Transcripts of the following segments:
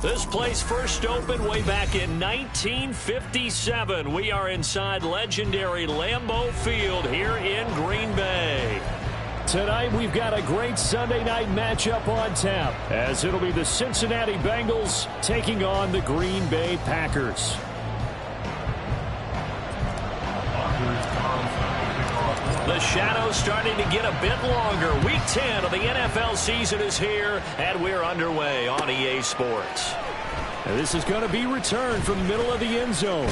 This place first opened way back in 1957. We are inside legendary Lambeau Field here in Green Bay. Tonight we've got a great Sunday night matchup on tap, as it'll be the Cincinnati Bengals taking on the Green Bay Packers. The shadow's starting to get a bit longer. Week 10 of the NFL season is here, and we're underway on EA Sports. And this is going to be returned from the middle of the end zone.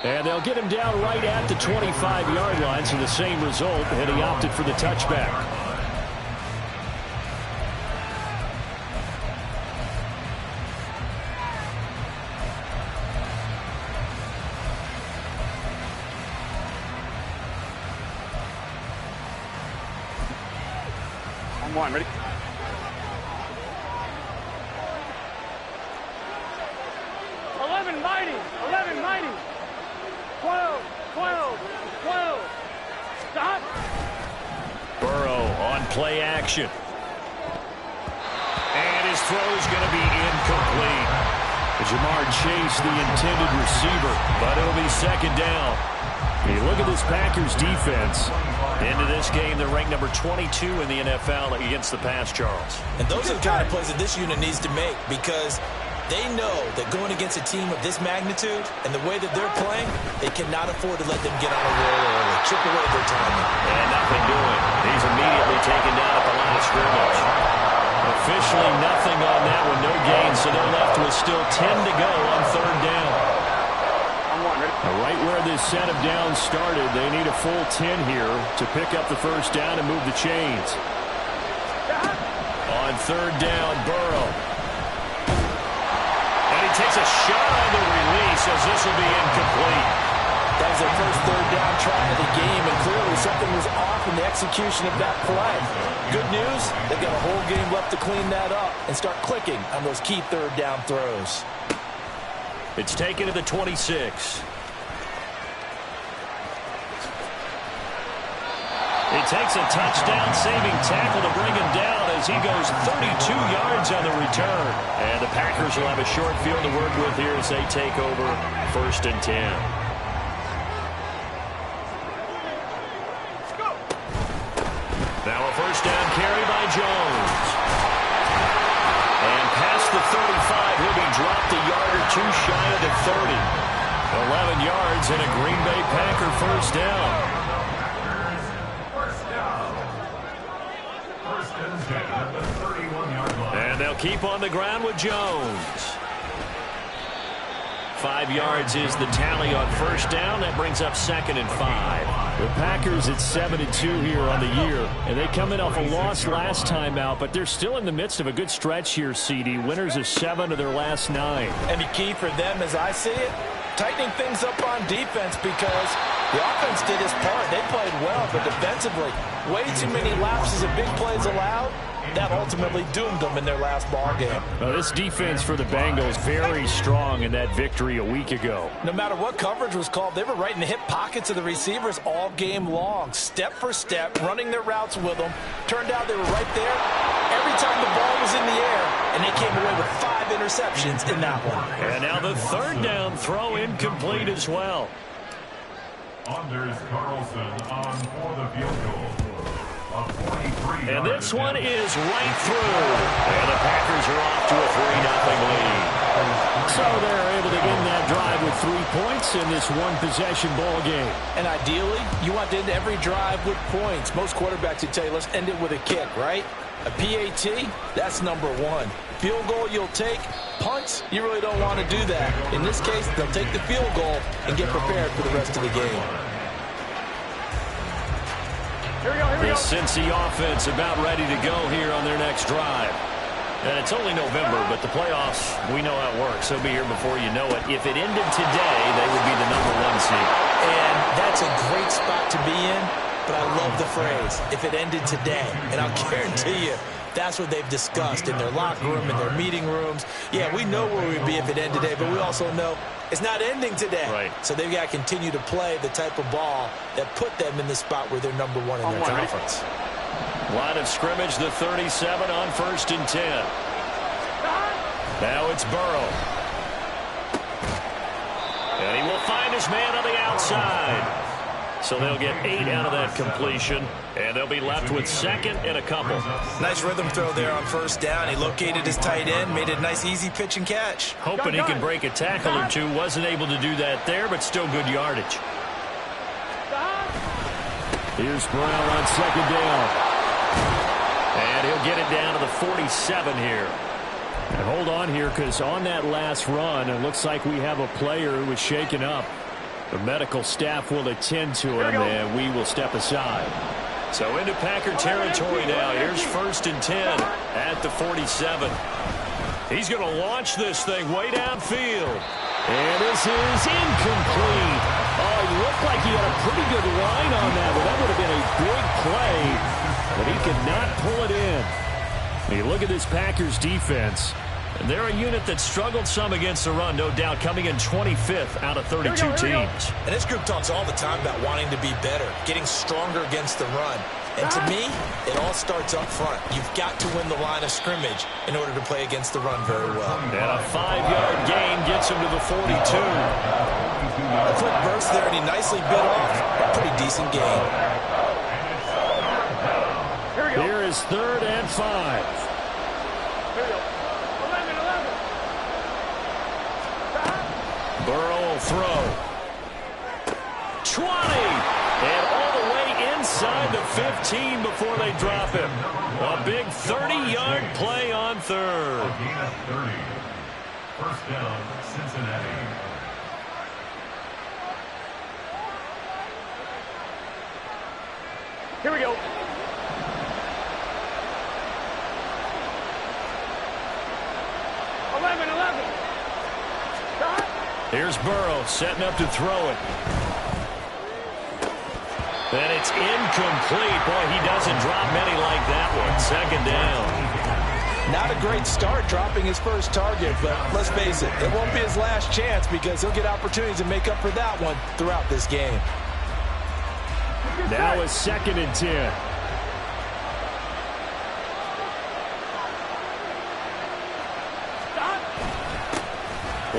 And they'll get him down right at the 25-yard line, so the same result, and he opted for the touchback. One, ready? Mighty, 11, mighty, 12, 12, 12, stop. Burrow on play action. And his throw is going to be incomplete. Jamar Chase, the intended receiver, but it'll be second down. Hey, look at this Packers defense. Into this game, they're ranked number 22 in the NFL against the pass, Charles. And those are the kind of plays that this unit needs to make, because they know that going against a team of this magnitude and the way that they're playing, they cannot afford to let them get on a roll early, chip away their time. And nothing doing. He's immediately taken down at the line of scrimmage. Officially nothing on that one, no gain, so they're left with still 10 to go on third down. Right where this set of downs started, they need a full 10 here to pick up the first down and move the chains. On third down, Burrow. Takes a shot on the release as this will be incomplete. That was their first third down try of the game, and clearly something was off in the execution of that play. Good news, they've got a whole game left to clean that up and start clicking on those key third down throws. It's taken to the 26. It takes a touchdown-saving tackle to bring him down as he goes 32 yards on the return. And the Packers will have a short field to work with here as they take over first and 10. Now a first down carry by Jones. And past the 35, he'll be dropped a yard or two shy of the 30. 11 yards and a Green Bay Packer first down. And they'll keep on the ground with Jones. 5 yards is the tally on first down. That brings up second and 5. The Packers at 7-2 here on the year, and they come in off a loss last time out, but they're still in the midst of a good stretch here, CD. Winners of 7 of their last 9. And the key for them, as I see it, tightening things up on defense, because the offense did its part. They played well, but defensively, way too many lapses of big plays allowed. That ultimately doomed them in their last ball game. Well, this defense for the Bengals very strong in that victory a week ago. No matter what coverage was called, they were right in the hip pockets of the receivers all game long, step for step, running their routes with them. Turned out they were right there every time the ball was in the air, and they came away with 5 interceptions in that one. And now the third down throw incomplete as well. Anders Carlson on for the field goal. And this one is right through. And the Packers are off to a 3-0 lead. So they're able to end that drive with 3 points in this one-possession ball game. And ideally, you want to end every drive with points. Most quarterbacks would tell you, let's end it with a kick, right? A PAT, that's number 1. Field goal you'll take. Punts, you really don't want to do that. In this case, they'll take the field goal and get prepared for the rest of the game. Here we go, here we go. The Cincy offense about ready to go here on their next drive. And it's only November, but the playoffs, we know how it works. They'll be here before you know it. If it ended today, they would be the number 1 seed. And that's a great spot to be in, but I love the phrase, if it ended today. And I'll guarantee you, that's what they've discussed in their locker room, in their meeting rooms. Yeah, we know where we'd be if it ended today, but we also know it's not ending today. Right. So they've got to continue to play the type of ball that put them in the spot where they're number 1 in their conference. Line of scrimmage, the 37 on first and 10. Now it's Burrow. And he will find his man on the outside. So they'll get 8 out of that completion, and they'll be left with 2nd and a couple. Nice rhythm throw there on 1st down. He located his tight end, made it a nice easy pitch and catch. Hoping he can break a tackle or two. Wasn't able to do that there, but still good yardage. Here's Brown on 2nd down. And he'll get it down to the 47 here. And hold on here, because on that last run, it looks like we have a player who was shaken up. The medical staff will attend to him, and we will step aside. So into Packer territory now. Here's 1st and 10 at the 47. He's going to launch this thing way downfield. And this is incomplete. Oh, he looked like he had a pretty good line on that, but that would have been a big play. But he could not pull it in. You look at this Packers defense, and they're a unit that struggled some against the run, no doubt, coming in 25th out of 32 teams. And this group talks all the time about wanting to be better, getting stronger against the run. And to me, it all starts up front. You've got to win the line of scrimmage in order to play against the run very well. And a 5-yard gain gets him to the 42. A quick burst there, and he nicely bit off a pretty decent gain. Here is 3rd and 5. Here we go. 11. Burrow will throw. 20. And all the way inside the 15 before they drop him. A big 30-yard play on 3rd. A gain of 30. 1st down, Cincinnati. Here we go. 11. Here's Burrow setting up to throw it. And it's incomplete. Boy, he doesn't drop many like that one. 2nd down. Not a great start dropping his first target, but let's face it, it won't be his last chance because he'll get opportunities to make up for that one throughout this game. Now it's 2nd and 10.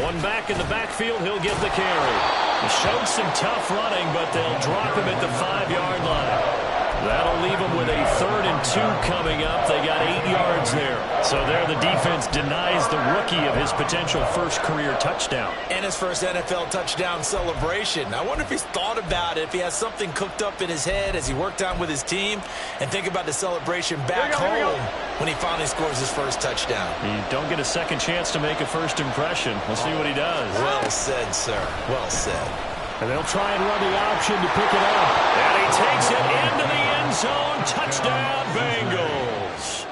One back in the backfield, he'll get the carry. He showed some tough running, but they'll drop him at the 5-yard line. That'll leave them with a 3rd and 2 coming up. They got 8 yards there. So there the defense denies the rookie of his potential first career touchdown. And his first NFL touchdown celebration. I wonder if he's thought about it, if he has something cooked up in his head as he worked on with his team, and think about the celebration back home when he finally scores his first touchdown. You don't get a second chance to make a first impression. We'll see what he does. Well said, sir. Well said. And they'll try and run the option to pick it up. And he takes it into the end zone. Touchdown, Bengals.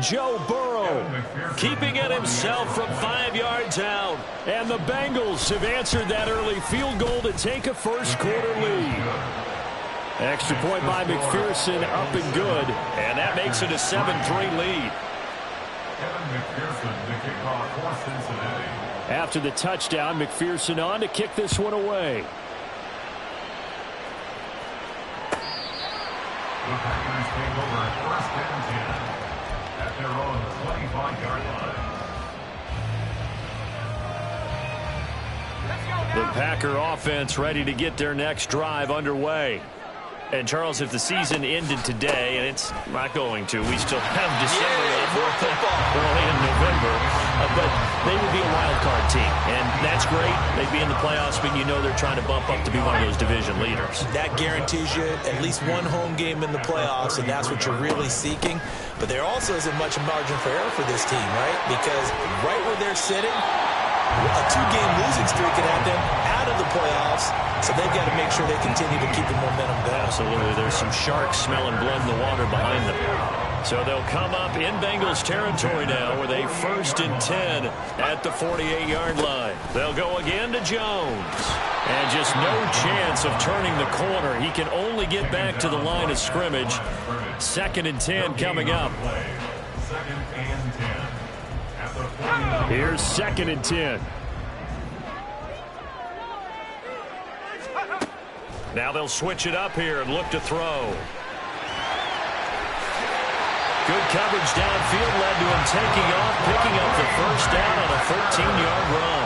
Joe Burrow keeping it himself from 5 yards out. And the Bengals have answered that early field goal to take a first-quarter lead. Extra point by McPherson, up and good. And that makes it a 7-3 lead. Kevin McPherson, the kickoff for Cincinnati. After the touchdown, McPherson on to kick this one away. The Packers take over 1st and 10 at their own 25-yard line. The Packer offense ready to get their next drive underway. And, Charles, if the season ended today, and it's not going to, we still have December left, early in November, but they would be a wild card team, and that's great. They'd be in the playoffs, but you know they're trying to bump up to be one of those division leaders. That guarantees you at least one home game in the playoffs, and that's what you're really seeking. But there also isn't much margin for error for this team, right? Because right where they're sitting, a 2-game losing streak could have them out of the playoffs, so they've got to make sure they continue to keep the momentum going. Absolutely. There's some sharks smelling blood in the water behind them. So they'll come up in Bengals territory now with a 1st and 10 at the 48-yard line. They'll go again to Jones. And just no chance of turning the corner. He can only get back to the line of scrimmage. 2nd and 10 coming up. 2nd and 10 at the 49. Here's 2nd and 10. Now they'll switch it up here and look to throw. Good coverage downfield led to him taking off, picking up the first down on a 13-yard run.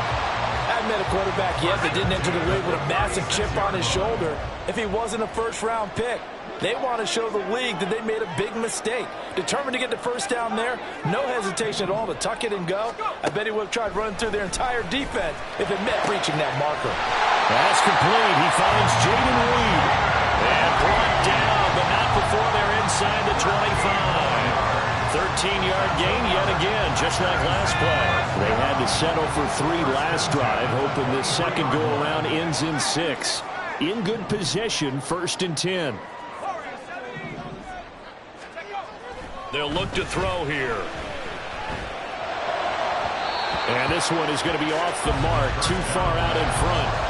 I haven't met a quarterback yet that didn't enter the league with a massive chip on his shoulder if he wasn't a first-round pick. They want to show the league that they made a big mistake. Determined to get the first down there, no hesitation at all to tuck it and go. I bet he would have tried running through their entire defense if it meant reaching that marker. Pass complete. He finds Jaden Reed. And brought down, but not before they're inside the 25. 13-yard gain yet again, just like last play. They had to settle for 3 last drive, hoping this second go-around ends in 6. In good position, 1st and 10. They'll look to throw here. And this one is going to be off the mark, too far out in front.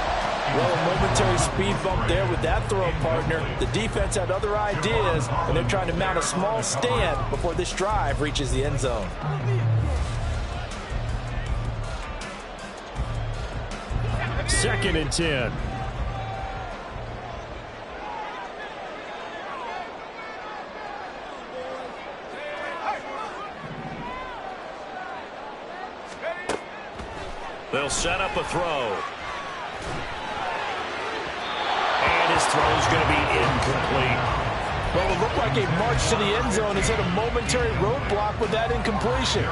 Well, a momentary speed bump there with that throw, partner. The defense had other ideas, and they're trying to mount a small stand before this drive reaches the end zone. Second and 10. They'll set up a throw. And his throw's going to be incomplete. Well, it looked like a march to the end zone has hit a momentary roadblock with that incompletion.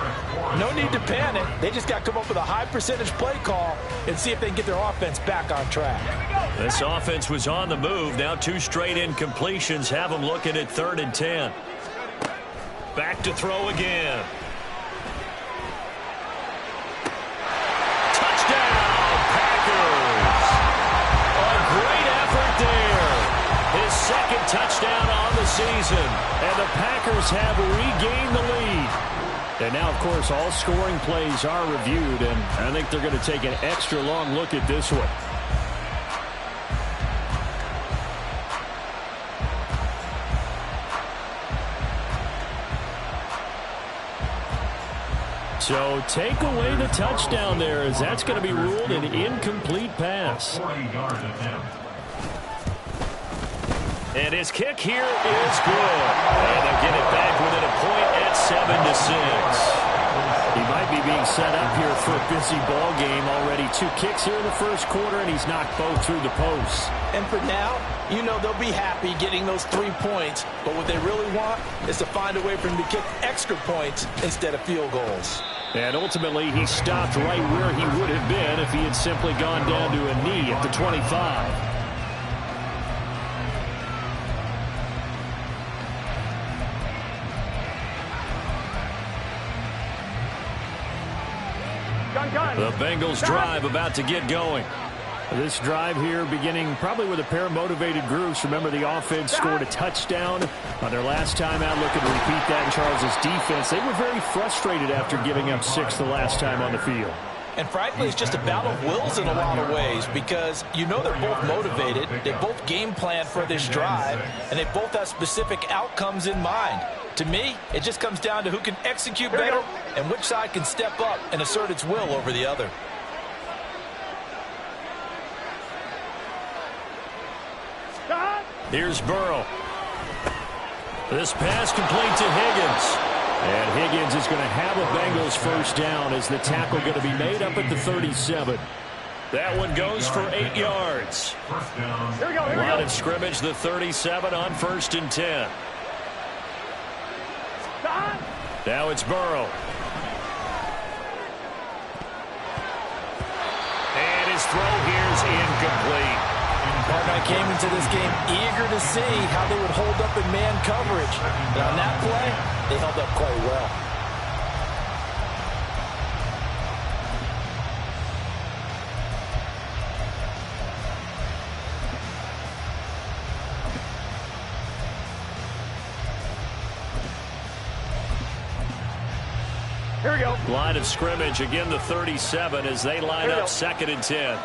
No need to panic. They just got to come up with a high percentage play call and see if they can get their offense back on track. This offense was on the move. Now 2 straight incompletions have them looking at 3rd and 10. Back to throw again. Second touchdown on the season, and the Packers have regained the lead. And now, of course, all scoring plays are reviewed, and I think they're going to take an extra long look at this one. So take away the touchdown there, as that's going to be ruled an incomplete pass. 40-yard attempt. And his kick here is good. And they'll get it back within a point at 7-6. He might be being set up here for a busy ball game already. 2 kicks here in the first quarter, and he's knocked both through the posts. And for now, you know they'll be happy getting those 3 points. But what they really want is to find a way for him to kick extra points instead of field goals. And ultimately, he stopped right where he would have been if he had simply gone down to a knee at the 25. The Bengals drive about to get going. This drive here beginning probably with a pair of motivated groups. Remember, the offense scored a touchdown on their last time out, looking to repeat that in Charles' defense. They were very frustrated after giving up 6 the last time on the field. And frankly, it's just a battle of wills in a lot of ways, because you know they're both motivated, they both game plan for this drive, and they both have specific outcomes in mind. To me, it just comes down to who can execute better and which side can step up and assert its will over the other. Here's Burrow. This pass complete to Higgins. And Higgins is going to have a Bengals first down as the tackle going to be made up at the 37. That one goes for 8 yards. Line of scrimmage, the 37 on 1st and 10. Now it's Burrow. And his throw here's incomplete. Partner came into this game eager to see how they would hold up in man coverage. And on that play, they held up quite well. Here we go. Line of scrimmage, again the 37 as they line up 2nd and 10.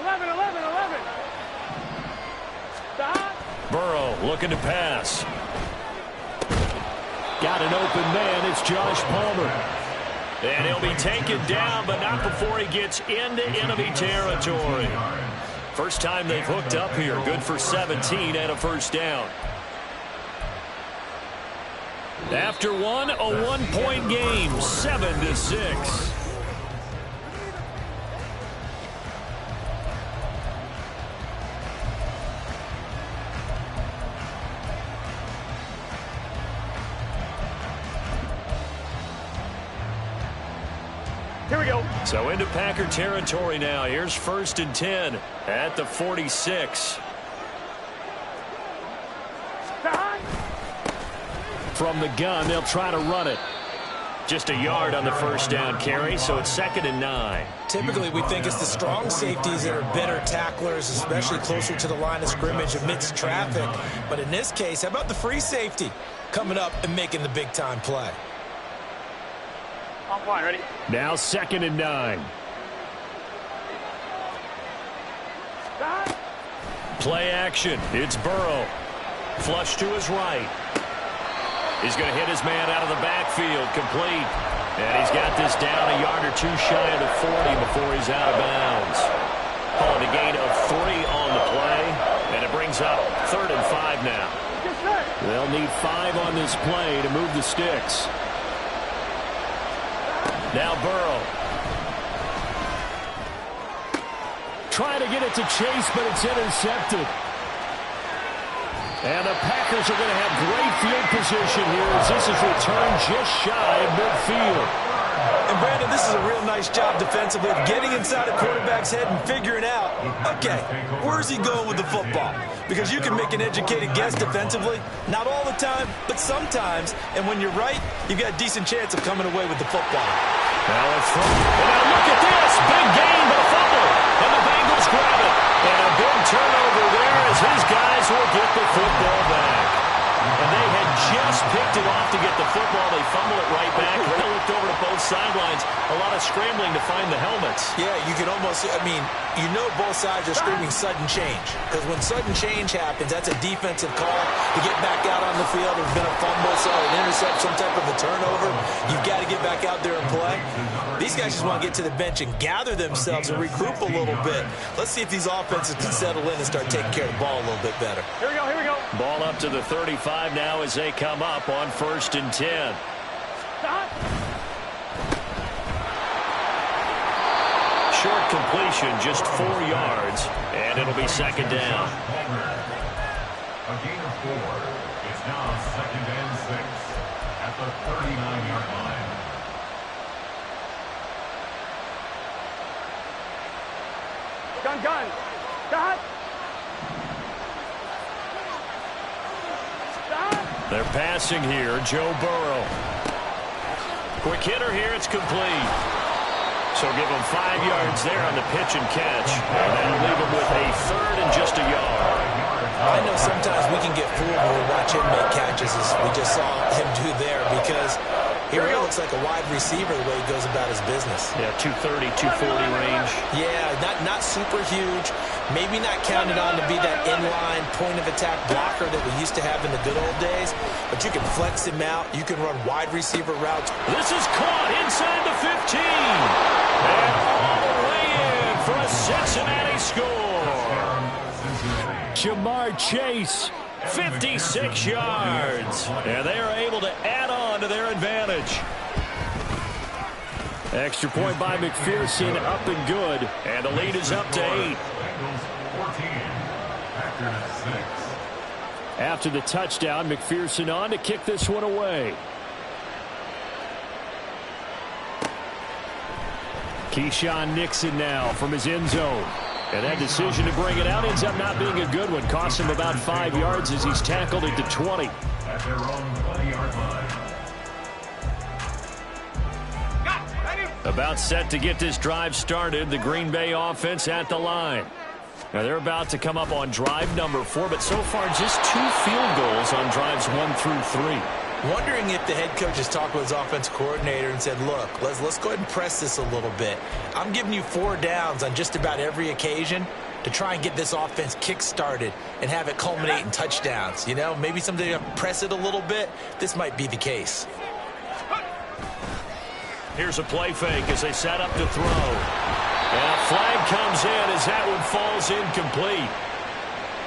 11. Stop. Burrow looking to pass. Got an open man. It's Josh Palmer. And he'll be taken down, but not before he gets into enemy territory. First time they've hooked up here. Good for 17 and a first down. After one, a 1-point game, 7-6. Here we go. So into Packer territory now. Here's 1st and 10 at the 46. From the gun, they'll try to run it. Just a yard on the first down carry, so it's 2nd and 9. Typically, we think it's the strong safeties that are better tacklers, especially closer to the line of scrimmage amidst traffic. But in this case, how about the free safety coming up and making the big-time play? I'm fine. Ready? Now 2nd and 9. Play action. It's Burrow. Flush to his right. He's going to hit his man out of the backfield. Complete. And he's got this down a yard or two shy of the 40 before he's out of bounds. Calling a gain of 3 on the play. And it brings up 3rd and 5 now. They'll need 5 on this play to move the sticks. Now Burrow. Trying to get it to Chase, but it's intercepted. And the Packers are going to have great field position here as this is returned just shy of midfield. And Brandon, this is a real nice job defensively of getting inside a quarterback's head and figuring out, okay, where's he going with the football? Because you can make an educated guess defensively, not all the time, but sometimes. And when you're right, you've got a decent chance of coming away with the football. Now it's from, and now look at this, big gain, but a fumble, and the Bengals grab it. And a big turnover there as his guys will get the football back. And they had just picked it off to get the football. They fumble it right back. They looked over to both sidelines. A lot of scrambling to find the helmets. Yeah, you can almost, I mean, you know both sides are screaming sudden change. Because when sudden change happens, that's a defensive call to get back out on the field. There's been a fumble, so an intercept, some type of a turnover. You've got to get back out there and play. These guys just want to get to the bench and gather themselves and regroup a little bit. Let's see if these offenses can settle in and start taking care of the ball a little bit better. Here we go, here we go. Ball up to the 35 now as they come up on 1st and 10. Short completion, just 4 yards, and it'll be 2nd down. A gain of 4. It's now 2nd and 6 at the 39-yard line. Gun. Stop. They're passing here, Joe Burrow. Quick hitter here, it's complete. So give him 5 yards there on the pitch and catch. And that'll leave him with a 3rd and just a yard. I know sometimes we can get fooled when we watch him make catches, as we just saw him do there, because he really looks like a wide receiver the way he goes about his business. Yeah, 230, 240 range. Yeah, not super huge. Maybe not counted on to be that inline point-of-attack blocker that we used to have in the good old days, but you can flex him out. You can run wide receiver routes. This is caught inside the 15. And all the way in for a Cincinnati score. Jamar Chase, 56 yards. And they are able to add on to their advantage. Extra point by McPherson, up and good. And the lead is up to 8. After the touchdown, McPherson on to kick this one away. Keyshawn Nixon now from his end zone. And that decision to bring it out ends up not being a good one. Cost him about 5 yards as he's tackled at the 20. At their own 20-yard line. About set to get this drive started. The Green Bay offense at the line. Now they're about to come up on drive number 4, but so far just 2 field goals on drives 1 through 3. Wondering if the head coach has talked with his offensive coordinator and said, look, let's go ahead and press this a little bit. I'm giving you 4 downs on just about every occasion to try and get this offense kick-started and have it culminate in touchdowns. You know, maybe someday to press it a little bit. This might be the case. Here's a play fake as they set up to throw. And a flag comes in as that one falls incomplete.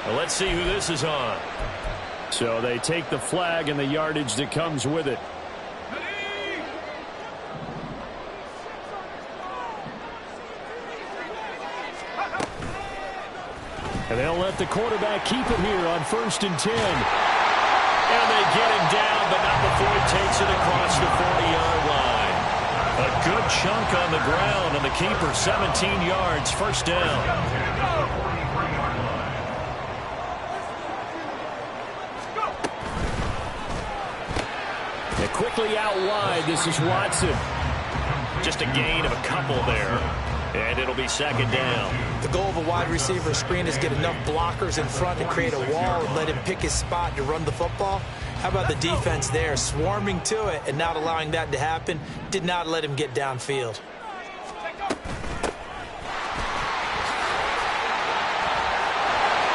Well, let's see who this is on. So they take the flag and the yardage that comes with it. And they'll let the quarterback keep it here on 1st and 10. And they get him down, but not before he takes it across the 40-yard line. A good chunk on the ground, and the keeper 17 yards, 1st down. And quickly out wide, this is Watson. Just a gain of a couple there. And it'll be 2nd down. The goal of a wide receiver screen is get enough blockers in front to create a wall and let him pick his spot to run the football. How about the defense there, swarming to it and not allowing that to happen? Did not let him get downfield.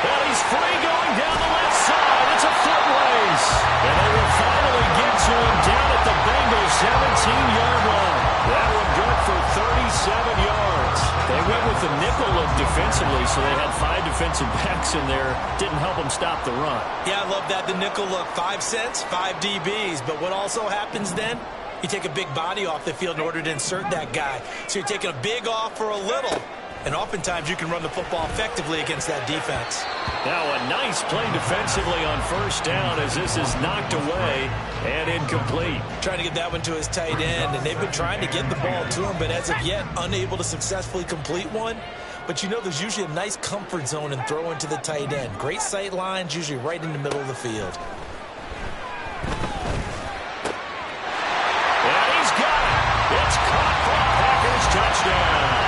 Well, he's free going down the left side. It's a foot race. And they will finally get to him down at the Bengals 17-yard line. That one good for 37 yards. They went with the nickel look defensively, so they had 5 defensive backs in there. Didn't help them stop the run. Yeah, I love that, the nickel look. 5 cents, 5 DBs. But what also happens then? You take a big body off the field in order to insert that guy. So you're taking a big off for a little. And oftentimes you can run the football effectively against that defense. Now a nice play defensively on 1st down as this is knocked away and incomplete. Trying to get that one to his tight end, and they've been trying to get the ball to him, but as of yet, unable to successfully complete one. But you know there's usually a nice comfort zone in throwing to the tight end. Great sight lines, usually right in the middle of the field. And he's got it. It's caught for a Packers touchdown.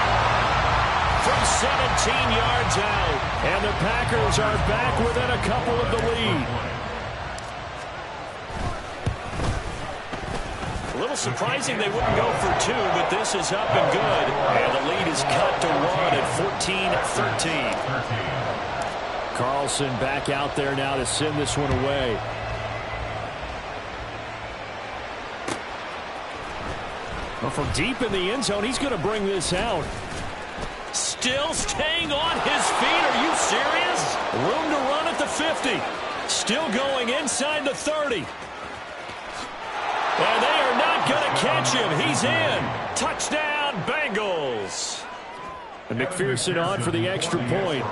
From 17 yards out, and the Packers are back within a couple of the lead. A little surprising they wouldn't go for 2, but this is up and good. And the lead is cut to 1 at 14-13. Carlson back out there now to send this one away. Well, from deep in the end zone, he's going to bring this out. Still staying on his feet. Are you serious? Room to run at the 50. Still going inside the 30. And they are not going to catch him. He's in. Touchdown, Bengals. And McPherson on for the extra point.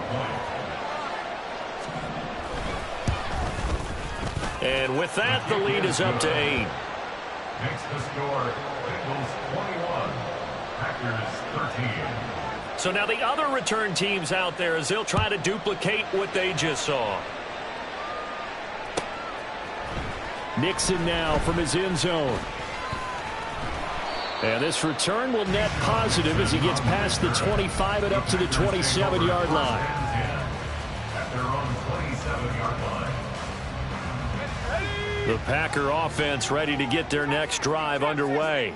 And with that, the lead is up to 8. Makes the score Bengals 21, Packers 13. So now the other return teams out there as they'll try to duplicate what they just saw. Nixon now from his end zone. And this return will net positive as he gets past the 25 and up to the 27-yard line. At their own 27-yard line. The Packer offense ready to get their next drive underway.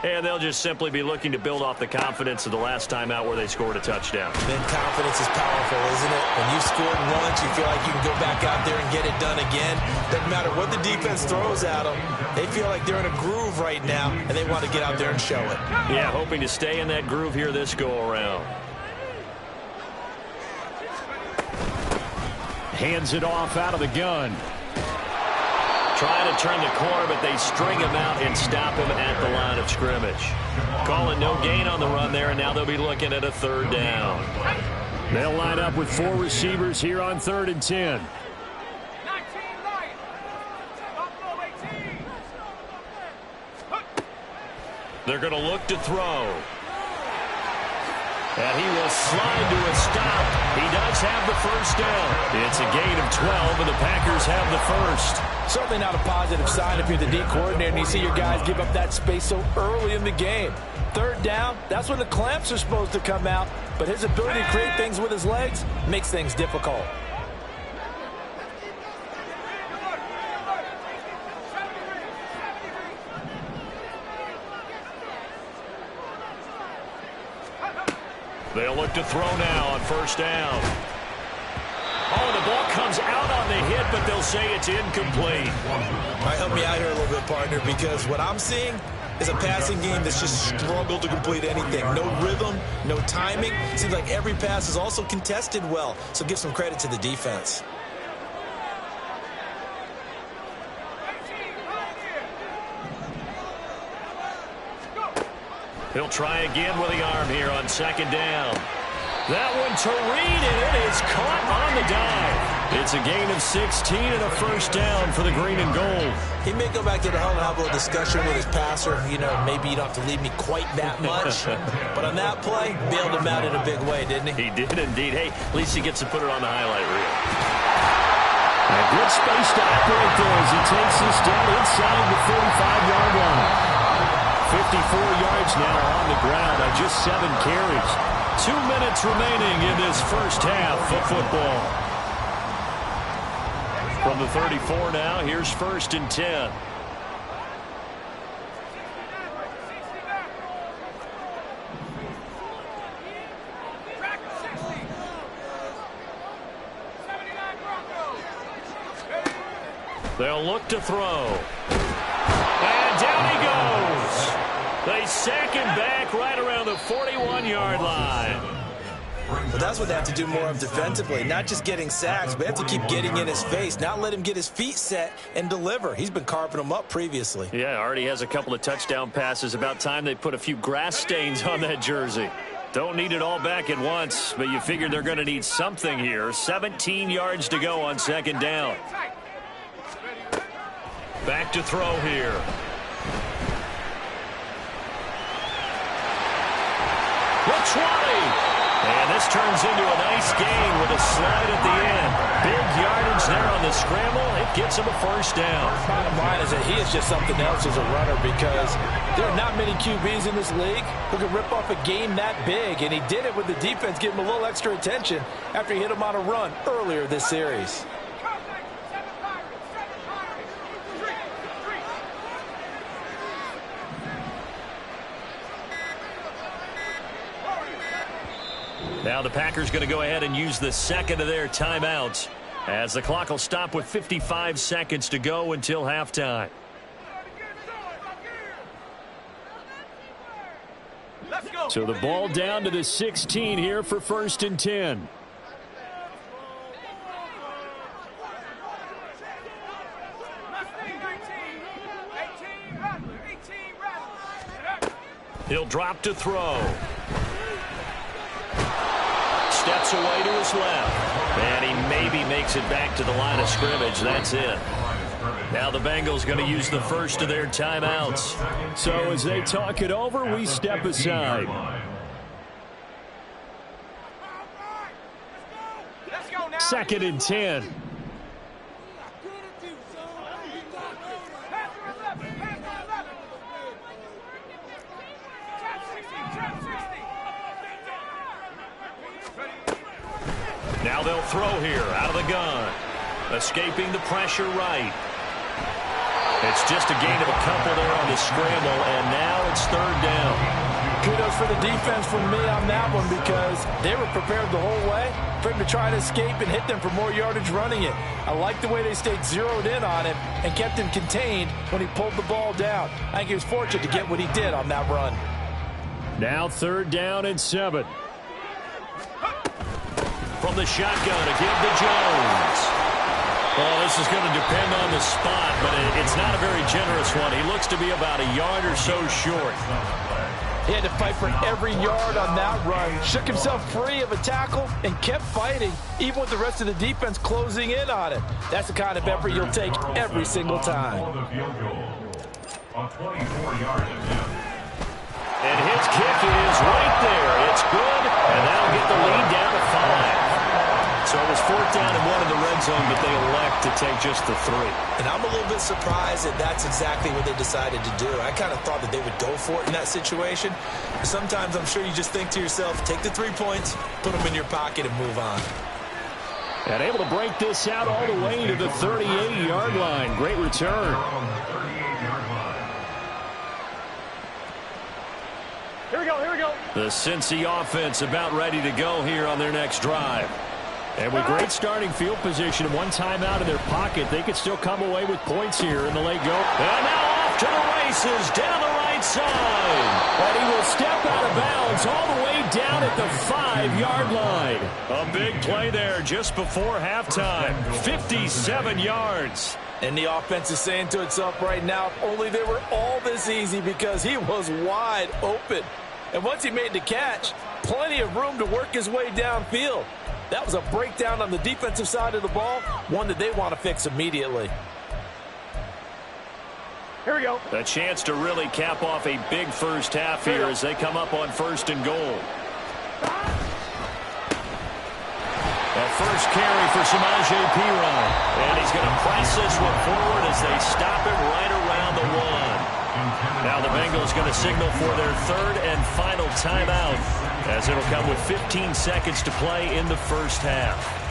And they'll just simply be looking to build off the confidence of the last time out where they scored a touchdown. Then confidence is powerful, isn't it? When you scored once, you feel like you can go back out there and get it done again. Doesn't matter what the defense throws at them. They feel like they're in a groove right now, and they want to get out there and show it. Yeah, hoping to stay in that groove here this go-around. Hands it off out of the gun. Trying to turn the corner, but they string him out and stop him at the line of scrimmage. Calling no gain on the run there, and now they'll be looking at a 3rd down. They'll line up with 4 receivers here on 3rd and 10. They're going to look to throw. And he will slide to a stop. He does have the 1st down. It's a gain of 12, and the Packers have the 1st. Certainly not a positive sign if you're the D coordinator and you see your guys give up that space so early in the game. 3rd down, that's when the clamps are supposed to come out. But his ability to create things with his legs makes things difficult. They'll look to throw now on 1st down. Oh, the ball comes out on the hit, but they'll say it's incomplete. Might help me out here a little bit, partner, because what I'm seeing is a passing game that's just struggled to complete anything. No rhythm, no timing. Seems like every pass is also contested well, so give some credit to the defense. He'll try again with the arm here on second down. That one to Reed, and it is caught on the dive. It's a gain of 16 and a first down for the green and gold. He may go back to the huddle and have a little discussion with his passer. You know, maybe you don't have to leave me quite that much. But on that play, bailed him out in a big way, didn't he? He did indeed. Hey, at least he gets to put it on the highlight reel. A good space to operate there as he takes this down inside the 45-yard line. 54 yards now on the ground on just 7 carries. 2 minutes remaining in this first half of football. From the 34 now, here's 1st and 10. They'll look to throw. And down he goes. They sack him back right around the 41-yard line. But that's what they have to do more of defensively, not just getting sacks, but they have to keep getting in his face, not let him get his feet set and deliver. He's been carving them up previously. Yeah, already has a couple of touchdown passes. About time they put a few grass stains on that jersey. Don't need it all back at once, but you figure they're going to need something here. 17 yards to go on second down. Back to throw here. Looks right. And this turns into a nice gain with a slide at the end. Big yardage there on the scramble. It gets him a first down. Bottom line is that he is just something else as a runner because there are not many QBs in this league who can rip off a game that big. And he did it with the defense giving him a little extra attention after he hit him on a run earlier this series. Now the Packers going to go ahead and use the second of their timeouts as the clock will stop with 55 seconds to go until halftime. So the ball down to the 16 here for 1st and 10. He'll drop to throw. Steps away to his left. And he maybe makes it back to the line of scrimmage. That's it. Now the Bengals going to use the first of their timeouts. So as they talk it over, we step aside. 2nd and 10. Now they'll throw here out of the gun. Escaping the pressure right. It's just a gain of a couple there on the scramble, and now it's 3rd down. Kudos for the defense from me on that one because they were prepared the whole way for him to try to escape and hit them for more yardage running it. I like the way they stayed zeroed in on him and kept him contained when he pulled the ball down. I think he was fortunate to get what he did on that run. Now 3rd down and 7. From the shotgun to give to Jones. Well, this is going to depend on the spot, but it's not a very generous one. He looks to be about a yard or so short. He had to fight for every yard on that run. Shook himself free of a tackle and kept fighting, even with the rest of the defense closing in on him. That's the kind of effort you'll take every single time. And his kick is right there. It's good, and that'll get the lead down to 5. So it was 4th down and 1 in the red zone, but they elect to take just the 3. And I'm a little bit surprised that that's exactly what they decided to do. I kind of thought that they would go for it in that situation. Sometimes I'm sure you just think to yourself, take the 3 points, put them in your pocket, and move on. And able to break this out all the way to the 38-yard line. Great return. Here we go, here we go. The Cincy offense about ready to go here on their next drive. And with great starting field position and 1 timeout in their pocket, they could still come away with points here in the late go. And now off to the races down the right side. And he will step out of bounds all the way down at the 5-yard line. A big play there just before halftime. 57 yards. And the offense is saying to itself right now, if only they were all this easy because he was wide open. And once he made the catch, plenty of room to work his way downfield. That was a breakdown on the defensive side of the ball, one that they want to fix immediately. Here we go. A chance to really cap off a big first half here as they come up on 1st and goal. That first carry for Samaje Perine. And he's going to press this one forward as they stop it right around the 1. Now the Bengals going to signal for their 3rd and final timeout, as it'll come with 15 seconds to play in the first half.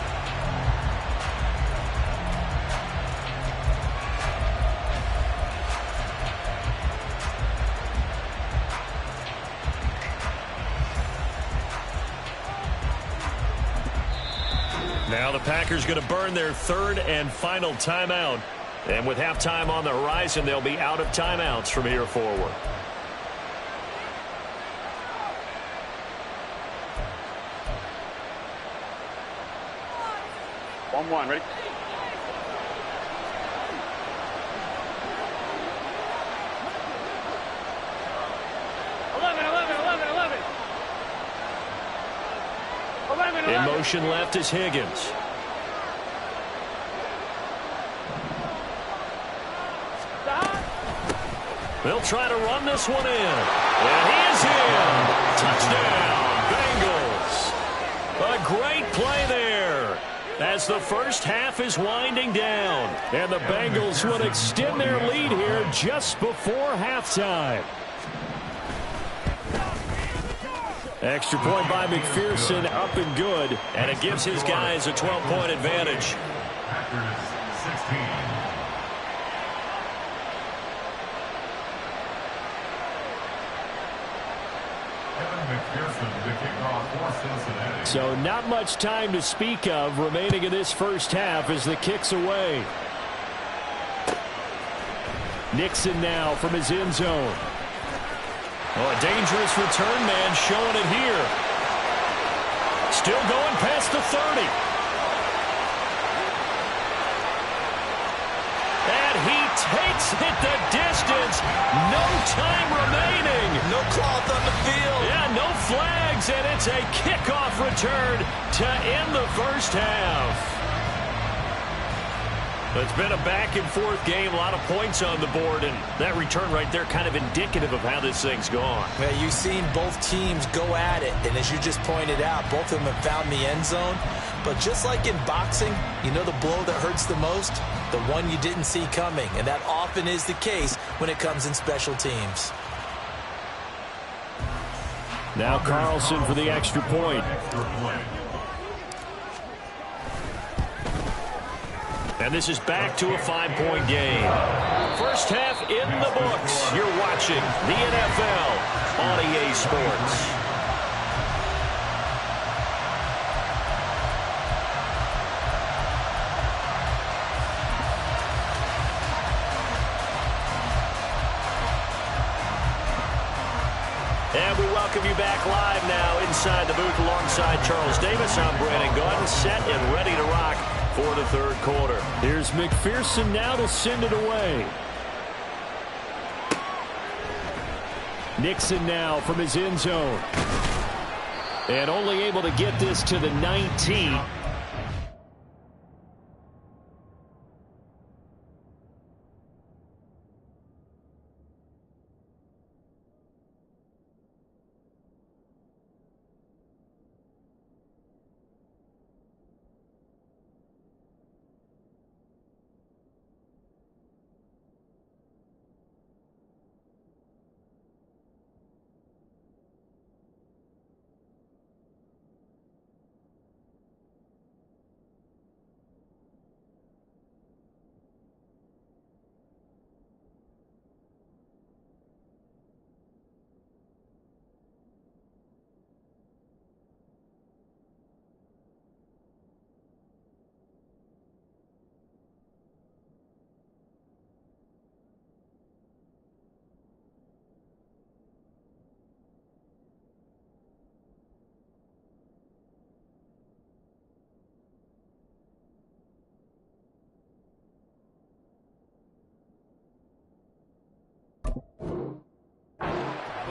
Now the Packers going to burn their 3rd and final timeout. And with halftime on the horizon, they'll be out of timeouts from here forward. One, ready? In motion left is Higgins. They'll try to run this one in. And he is in. Touchdown, Bengals. A great play there as the first half is winding down. And the Bengals will extend their lead here just before halftime. Extra point by McPherson, up and good. And it gives his guys a 12-point advantage. Packers 16. So not much time to speak of remaining in this first half as the kick's away. Nixon now from his end zone. Oh, a dangerous return man showing it here. Still going past the 30. And he takes it the distance. No time remaining. No cloth on the field. Yeah, no flags, and it's a kickoff return to end the first half. It's been a back-and-forth game, a lot of points on the board, and that return right there kind of indicative of how this thing's gone. Yeah, you've seen both teams go at it, and as you just pointed out, both of them have found the end zone. But just like in boxing, you know the blow that hurts the most? The one you didn't see coming, and that often is the case when it comes in special teams. Now Carlson for the extra point. And this is back to a 5-point game. First half in the books. You're watching the NFL on EA Sports. And we welcome you back live now inside the booth alongside Charles Davis. I'm Brandon Gaudin, set and ready to rock for the third quarter. Here's McPherson now to send it away. Nixon now from his end zone. And only able to get this to the 19.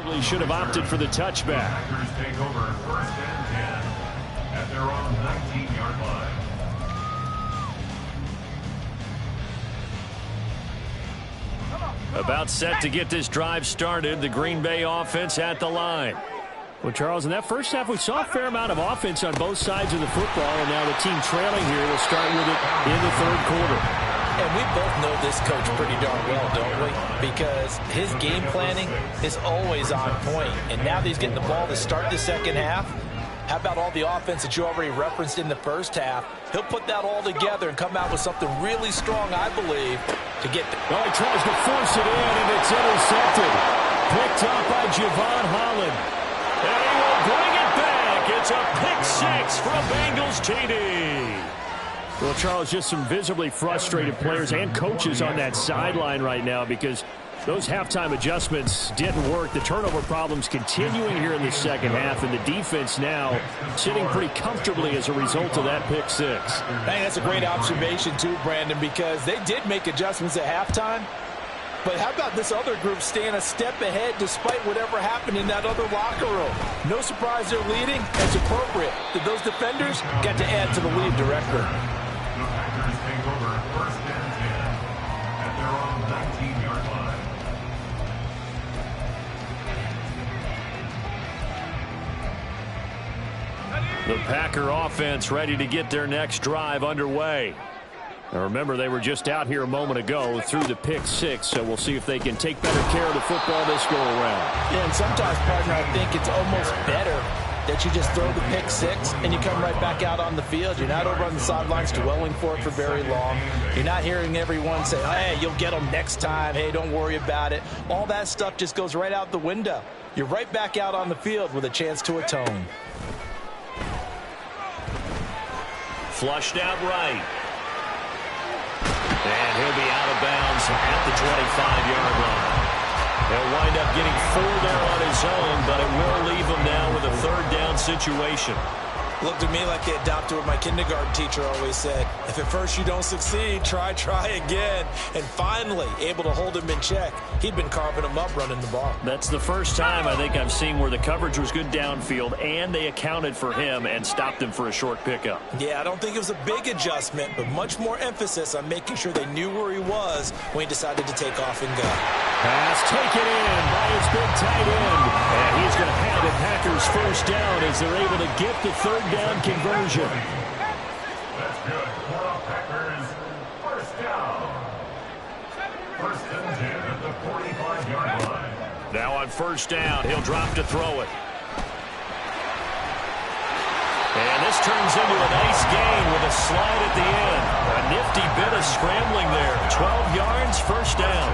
Probably should have opted for the touchback. Packers take over 1st and 10 at their own 19-yard line. About set to get this drive started. The Green Bay offense at the line. Well, Charles, in that first half, we saw a fair amount of offense on both sides of the football, and now the team trailing here will start with it in the third quarter. And we both know this coach pretty darn well, don't we? Because his game planning is always on point. And now that he's getting the ball to start the second half, how about all the offense that you already referenced in the first half? He'll put that all together and come out with something really strong, I believe, to get the... Well, he tries to force it in, and it's intercepted. Picked up by Javon Holland. And he will bring it back. It's a pick six from Bengals TD. Well, Charles, just some visibly frustrated players and coaches on that sideline right now because those halftime adjustments didn't work. The turnover problems continuing here in the second half, and the defense now sitting pretty comfortably as a result of that pick six. Hey, that's a great observation too, Brandon, because they did make adjustments at halftime. But how about this other group staying a step ahead despite whatever happened in that other locker room? No surprise they're leading. That's appropriate. Those defenders got to add to the lead directly. The Packers take over 1st and 10 at their own 19-yard line. The Packer offense ready to get their next drive underway. Now remember, they were just out here a moment ago through the pick six, so we'll see if they can take better care of the football this go around. Yeah, and sometimes, partner, I think it's almost better that you just throw the pick six and you come right back out on the field. You're not over on the sidelines dwelling for it for very long. You're not hearing everyone say, hey, you'll get them next time. Hey, don't worry about it. All that stuff just goes right out the window. You're right back out on the field with a chance to atone. Flushed out right. And he'll be out of bounds at the 25-yard line. He'll wind up getting 4 there on his own, but it will leave him now with a third down situation. Looked at me like they adopted what my kindergarten teacher always said. If at first you don't succeed, try again. And finally, able to hold him in check. He'd been carving him up running the ball. That's the first time I think I've seen where the coverage was good downfield and they accounted for him and stopped him for a short pickup. Yeah, I don't think it was a big adjustment, but much more emphasis on making sure they knew where he was when he decided to take off and go. Pass taken in by his big tight end. And he's going to have the Packers first down as they're able to get the third down conversion. That's good for the Packers. First down. 1st and 10 at the 45-yard line. Now on first down, he'll drop to throw it. And this turns into a nice gain with a slide at the end. A nifty bit of scrambling there. 12 yards, first down.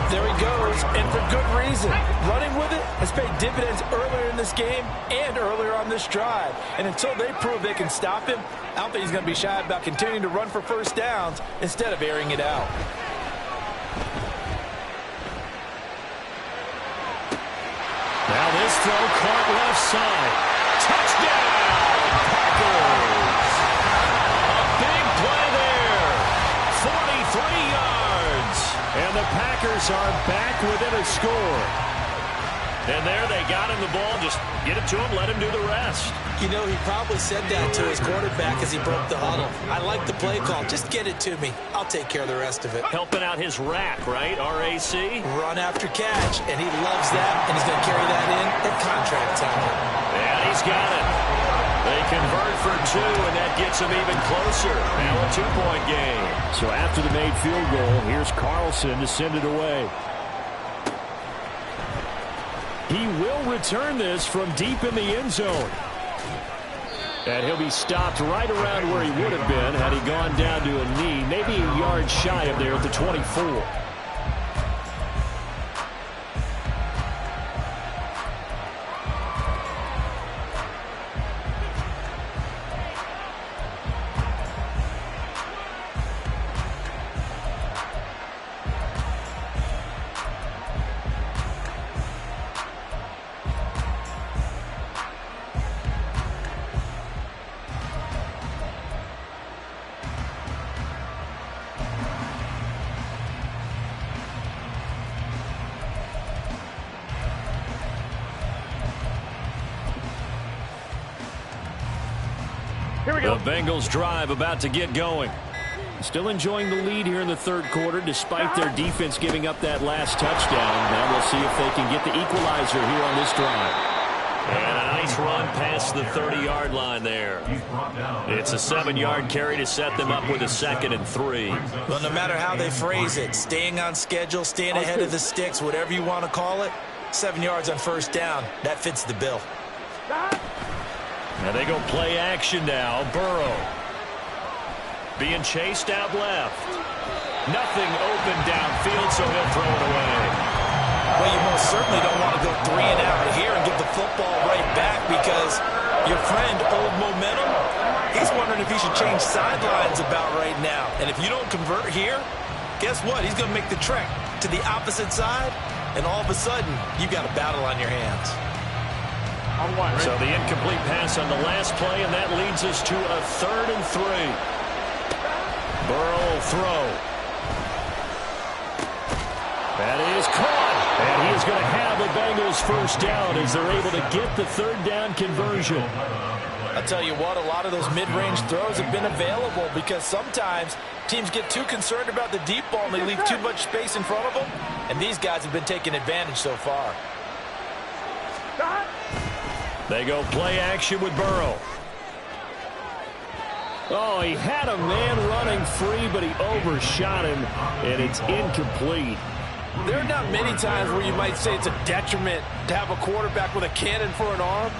There he goes, and for good reason. Running with it has paid dividends earlier in this game and earlier on this drive. And until they prove they can stop him, I don't think he's going to be shy about continuing to run for first downs instead of airing it out. Now this throw caught left side. Touchdown, Packers! A big play there. 43 yards. And the Packers are back within a score. And there they got him the ball. Just get it to him, let him do the rest. You know, he probably said that to his quarterback as he broke the huddle. I like the play call. Just get it to me. I'll take care of the rest of it. Helping out his rack, right? R-A-C? Run after catch, and he loves that, and he's going to carry that in at contract time. And he's got it. They convert for 2, and that gets him even closer. Now a 2-point game. So after the made field goal, here's Carlson to send it away. He will return this from deep in the end zone. And he'll be stopped right around where he would have been had he gone down to a knee, maybe a yard shy of there at the 24. we go. The Bengals drive about to get going. Still enjoying the lead here in the third quarter despite their defense giving up that last touchdown. Now we'll see if they can get the equalizer here on this drive. And a nice run past the 30-yard line there. It's a 7-yard carry to set them up with a 2nd and 3. Well, no matter how they phrase it, staying on schedule, staying ahead of the sticks, whatever you want to call it, 7 yards on first down, that fits the bill. Now they go play action now. Burrow being chased out left. Nothing open downfield, so he'll throw it away. Well, you most certainly don't want to go 3 and out here and give the football right back because your friend, Old Momentum, he's wondering if he should change sidelines about right now. And if you don't convert here, guess what? He's going to make the trek to the opposite side, and all of a sudden, you've got a battle on your hands. So the incomplete pass on the last play, and that leads us to a 3rd and 3. Burrow will throw. That is caught. And he is going to have the Bengals first down as they're able to get the 3rd down conversion. I'll tell you what, a lot of those mid-range throws have been available because sometimes teams get too concerned about the deep ball and they leave too much space in front of them. And these guys have been taking advantage so far. They go play action with Burrow. Oh, he had a man running free, but he overshot him, and it's incomplete. There are not many times where you might say it's a detriment to have a quarterback with a cannon for an arm,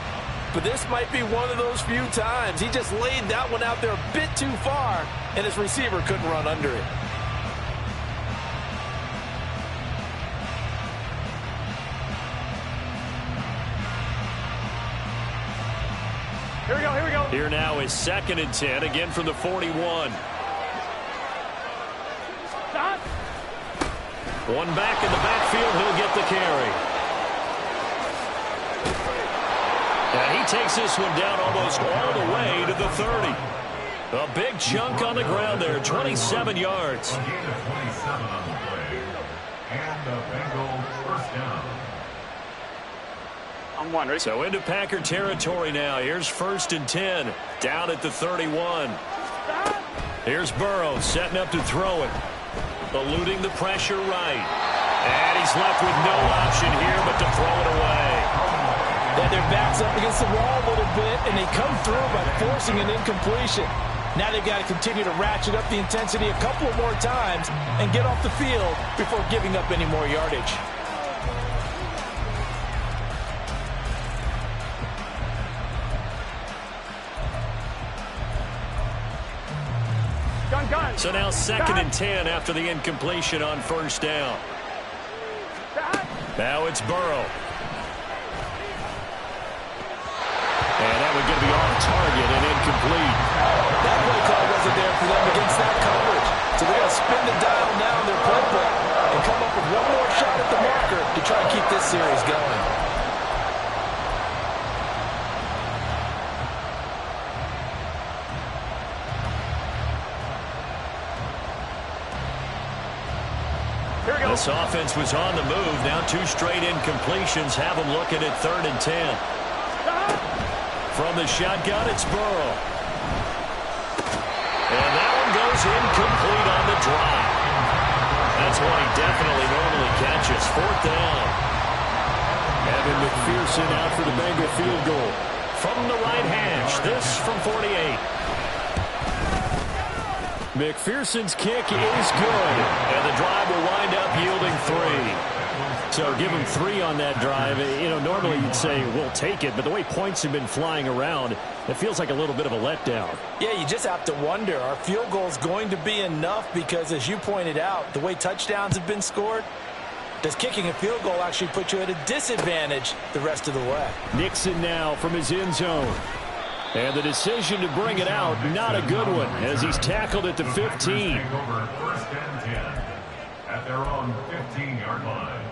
but this might be one of those few times. He just laid that one out there a bit too far, and his receiver couldn't run under it. Here we go, here we go. Here now is 2nd and 10, again from the 41. Stop. One back in the backfield, he'll get the carry. And he takes this one down almost all the way to the 30. A big chunk on the ground there, 27 yards. A gain of 27 on the play. And the Bengals first down. On 1, ready? So into Packer territory now. Here's 1st and 10, down at the 31. Here's Burrow setting up to throw it. Eluding the pressure right. And he's left with no option here but to throw it away. Yeah, their back's up against the wall a little bit, and they come through by forcing an incompletion. Now they've got to continue to ratchet up the intensity a couple more times and get off the field before giving up any more yardage. Gun. So now 2nd and 10 after the incompletion on first down. Now it's Burrow. And that would get me off target and incomplete. That play call wasn't there for them against that coverage. So they're going to spin the dial now in their playbook and come up with one more shot at the marker to try and keep this series going. This offense was on the move. Now 2 straight incompletions have them looking at 3rd and 10. From the shotgun, it's Burrow. And that one goes incomplete on the drive. That's one he definitely normally catches. 4th down. Evan McPherson out for the Bengal field goal. From the right hash, this from 48. McPherson's kick is good, and the drive will wind up yielding 3. So give him 3 on that drive. You know, normally you'd say, we'll take it, but the way points have been flying around, it feels like a little bit of a letdown. Yeah, you just have to wonder, are field goals going to be enough? Because as you pointed out, the way touchdowns have been scored, does kicking a field goal actually put you at a disadvantage the rest of the way? Nixon now from his end zone. And the decision to bring it out, not a good one, as he's tackled at the 15. Over 1st and 10 at their own 15-yard line.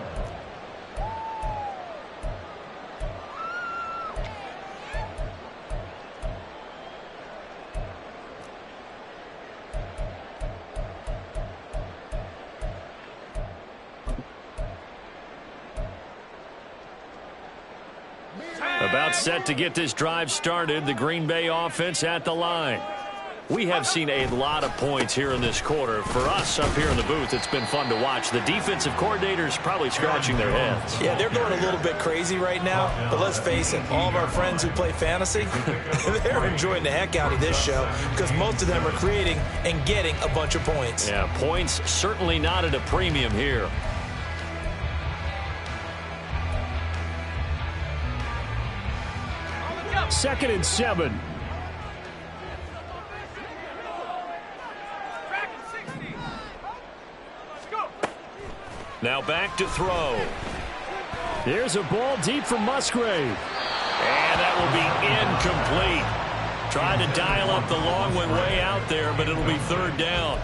About set to get this drive started, the Green Bay offense at the line. We have seen a lot of points here in this quarter. For us up here in the booth, it's been fun to watch. The defensive coordinators probably scratching their heads. Yeah, they're going a little bit crazy right now, but let's face it, all of our friends who play fantasy, they're enjoying the heck out of this show because most of them are creating and getting a bunch of points. Yeah, points certainly not at a premium here. Second and 7. Now back to throw. There's a ball deep for Musgrave. And that will be incomplete. Trying to dial up the long one way out there, but it'll be third down.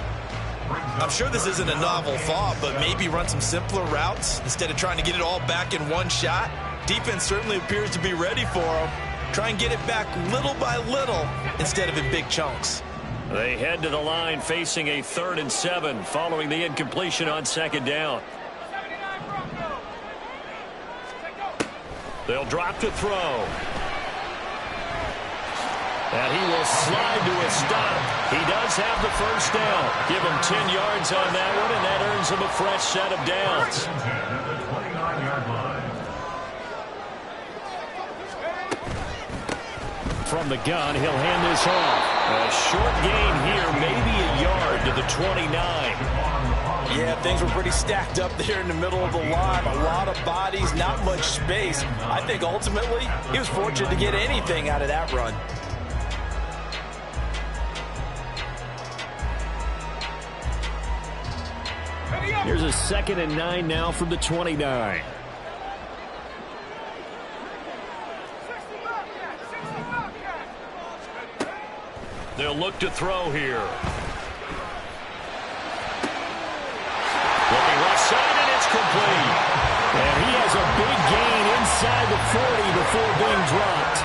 I'm sure this isn't a novel thought, but maybe run some simpler routes instead of trying to get it all back in one shot. Defense certainly appears to be ready for them. Try and get it back little by little instead of in big chunks. They head to the line facing a 3rd and 7 following the incompletion on second down. They'll drop to throw. And he will slide to a stop. He does have the first down. Give him 10 yards on that one, and that earns him a fresh set of downs. From the gun, he'll hand this off. A short gain here, maybe a yard to the 29. Yeah, things were pretty stacked up there in the middle of the line. A lot of bodies, not much space. I think ultimately he was fortunate to get anything out of that run. Here's a 2nd and 9 now from the 29. They'll look to throw here. Looking left side, and it's complete. And he has a big gain inside the 40 before being dropped.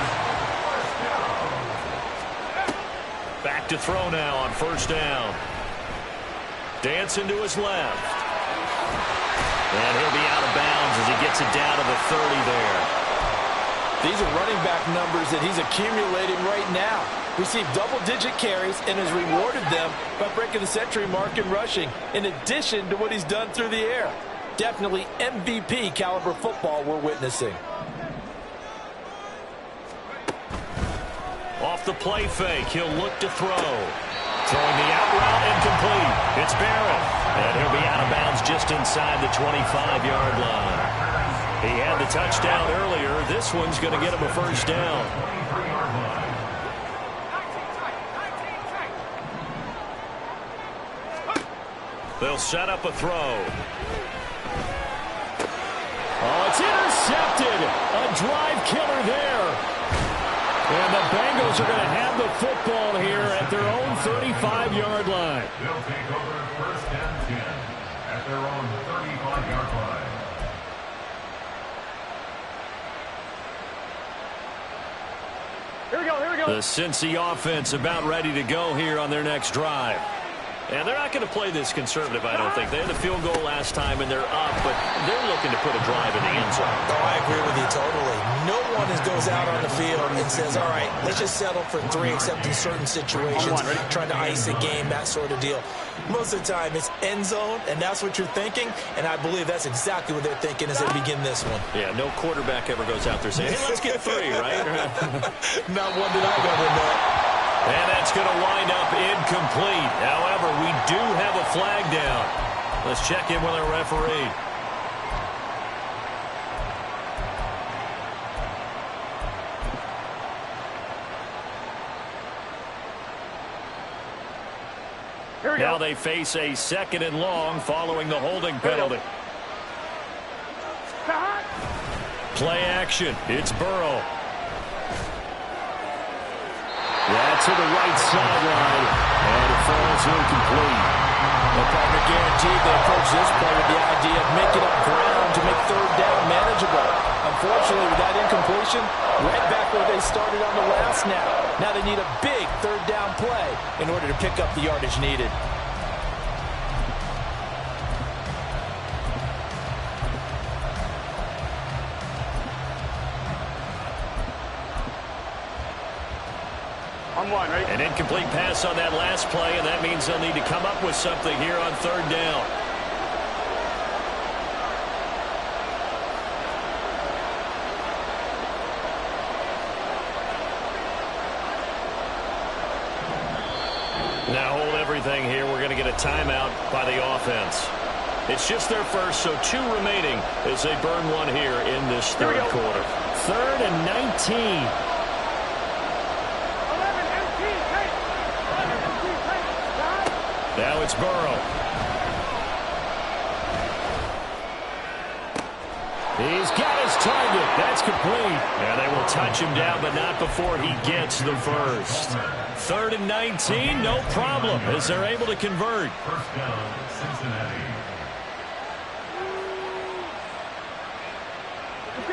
Back to throw now on first down. Dancing to his left. And he'll be out of bounds as he gets it down to the 30 there. These are running back numbers that he's accumulating right now. Received double-digit carries and has rewarded them by breaking the century mark in rushing, in addition to what he's done through the air. Definitely MVP caliber football we're witnessing. Off the play fake, he'll look to throw. Throwing the out route, incomplete. It's Barrett. And he'll be out of bounds just inside the 25-yard line. He had the touchdown earlier. This one's going to get him a first down. They'll set up a throw. Oh, it's intercepted. A drive killer there. And the Bengals are going to have the football here at their own 35-yard line. They'll take over first and 10 at their own 35-yard line. Here we go, here we go. The Cincy offense about ready to go here on their next drive. And they're not going to play this conservative, I don't think. They had the field goal last time, and they're up, but they're looking to put a drive in the end zone. Oh, I agree with you totally. No one goes out on the field and says, all right, let's just settle for 3, except in certain situations, trying to ice a game, that sort of deal. Most of the time, it's end zone, and that's what you're thinking, and I believe that's exactly what they're thinking as they begin this one. Yeah, no quarterback ever goes out there saying, hey, let's get 3, right? Not one that I've ever met. And that's going to wind up incomplete. However, we do have a flag down. Let's check in with our referee. Now they face a 2nd and long following the holding penalty. Play action. It's Burrow. Yeah, to the right sideline, and it falls incomplete. The partner guaranteed they approach this play with the idea of making up ground to make third down manageable. Unfortunately, with that incompletion, right back where they started on the last snap. Now they need a big third down play in order to pick up the yardage needed. An incomplete pass on that last play, and that means they'll need to come up with something here on third down. Now hold everything here. We're going to get a timeout by the offense. It's just their first, so 2 remaining as they burn one here in this third quarter. 3rd and 19. Now it's Burrow. He's got his target. That's complete. And they will touch him down, but not before he gets the first. 3rd and 19, no problem, as they're able to convert. First down, Cincinnati.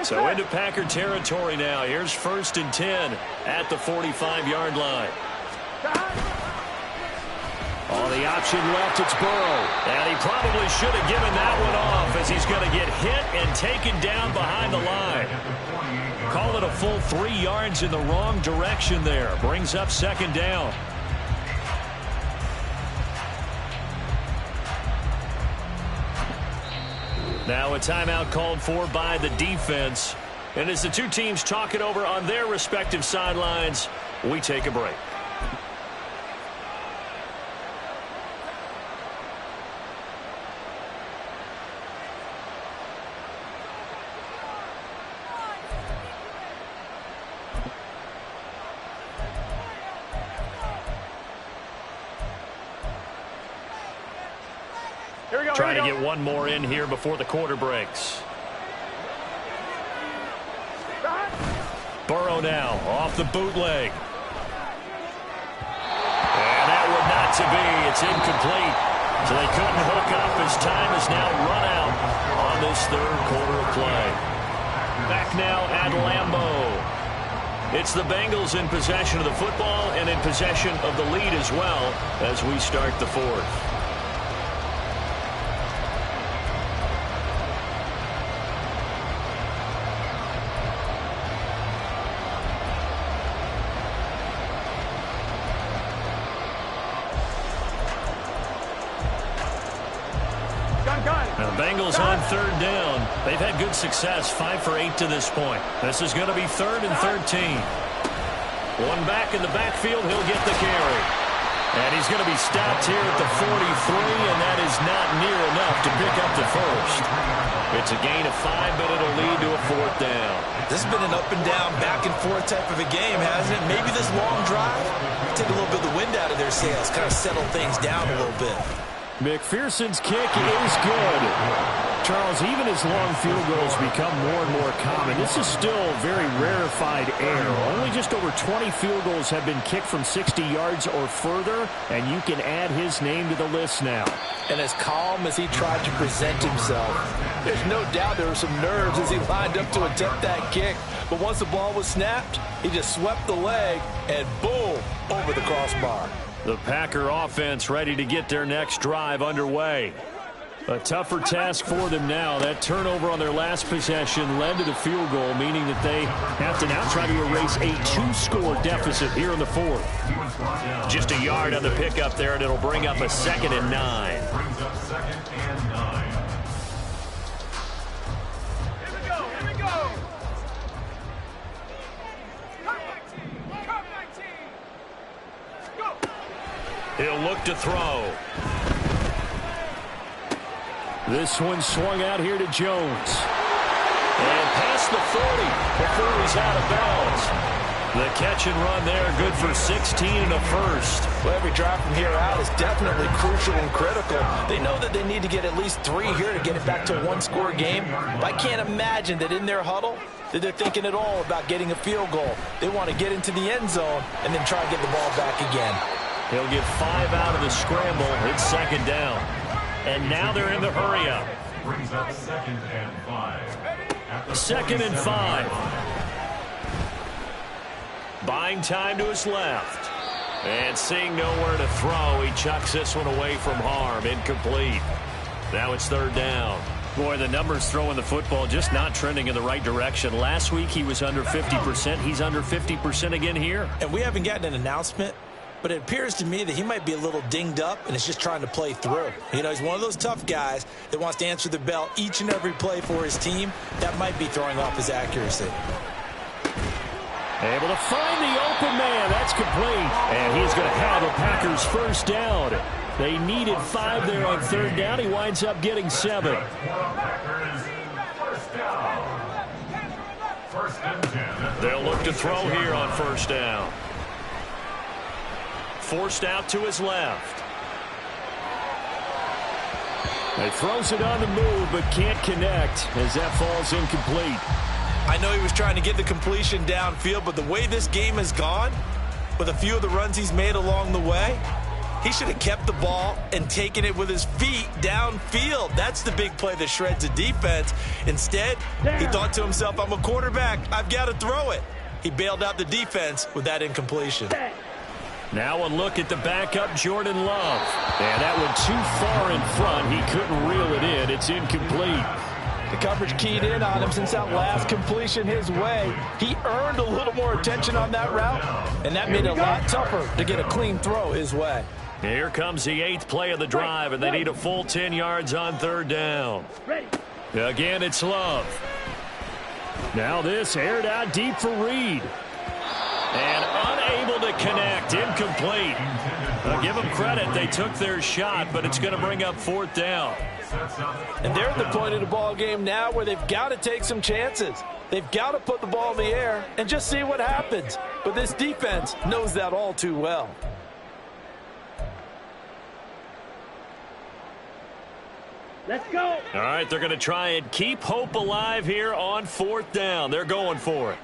So into Packer territory now. Here's 1st and 10 at the 45-yard line. On the option left, it's Burrow. And he probably should have given that one off, as he's going to get hit and taken down behind the line. Call it a full 3 yards in the wrong direction there. Brings up 2nd down. Now a timeout called for by the defense. And as the 2 teams talk it over on their respective sidelines, we take a break. Trying to get one more in here before the quarter breaks. Burrow now off the bootleg. And that would not to be. It's incomplete. So they couldn't hook up as time is now run out on this third quarter of play. Back now at Lambeau. It's the Bengals in possession of the football and in possession of the lead as well as we start the 4th. Now the Bengals on 3rd down. They've had good success, 5 for 8 to this point. This is going to be 3rd and 13. One back in the backfield, he'll get the carry. And he's going to be stopped here at the 43, and that is not near enough to pick up the first. It's a gain of 5, but it'll lead to a 4th down. This has been an up and down, back and forth type of a game, hasn't it? Maybe this long drive, take a little bit of the wind out of their sails, kind of settle things down a little bit. McPherson's kick is good. Charles, even as long field goals become more and more common, this is still very rarefied air. Only just over 20 field goals have been kicked from 60 yards or further, and you can add his name to the list now. And as calm as he tried to present himself, there's no doubt there were some nerves as he lined up to attempt that kick. But once the ball was snapped, he just swept the leg, and boom, over the crossbar. The Packer offense ready to get their next drive underway. A tougher task for them now. That turnover on their last possession led to the field goal, meaning that they have to now try to erase a 2-score deficit here in the 4th. Just a yard on the pickup there, and it'll bring up a 2nd and 9. Brings up 2nd and 9. Here we go. He'll look to throw. This one swung out here to Jones. And past the 40 before he's out of bounds. The catch and run there, good for 16 and a first. Well, every drive from here out is definitely crucial and critical. They know that they need to get at least 3 here to get it back to a 1-score game. But I can't imagine that in their huddle that they're thinking at all about getting a field goal. They want to get into the end zone and then try and get the ball back again. He'll get 5 out of the scramble. It's 2nd down. And now they're in the hurry-up. Brings up 2nd and 5. 2nd and 5. Buying time to his left. And seeing nowhere to throw, he chucks this one away from harm. Incomplete. Now it's 3rd down. Boy, the numbers throwing the football just not trending in the right direction. Last week he was under 50%. He's under 50% again here. And we haven't gotten an announcement, but it appears to me that he might be a little dinged up and is just trying to play through. You know, he's one of those tough guys that wants to answer the bell each and every play for his team. That might be throwing off his accuracy. Able to find the open man. That's complete. And he's going to have a Packers first down. They needed 5 there on third down. He winds up getting 7. They'll look to throw here on first down. Forced out to his left. He throws it on the move, but can't connect as that falls incomplete. I know he was trying to get the completion downfield, but the way this game has gone, with a few of the runs he's made along the way, he should have kept the ball and taken it with his feet downfield. That's the big play that shreds a defense. Instead, he thought to himself, I'm a quarterback. I've got to throw it. He bailed out the defense with that incompletion. Now a look at the backup, Jordan Love. And that went too far in front. He couldn't reel it in. It's incomplete. The coverage keyed in on him since that last completion his way. He earned a little more attention on that route, and that made it a lot tougher to get a clean throw his way. Here comes the 8th play of the drive, and they need a full 10 yards on third down. Again, it's Love. Now this aired out deep for Reed. And unable to connect, incomplete. Give them credit, they took their shot, but it's going to bring up fourth down. And they're at the point of the ball game now where they've got to take some chances. They've got to put the ball in the air and just see what happens. But this defense knows that all too well. Let's go. All right, they're going to try and keep hope alive here on fourth down. They're going for it.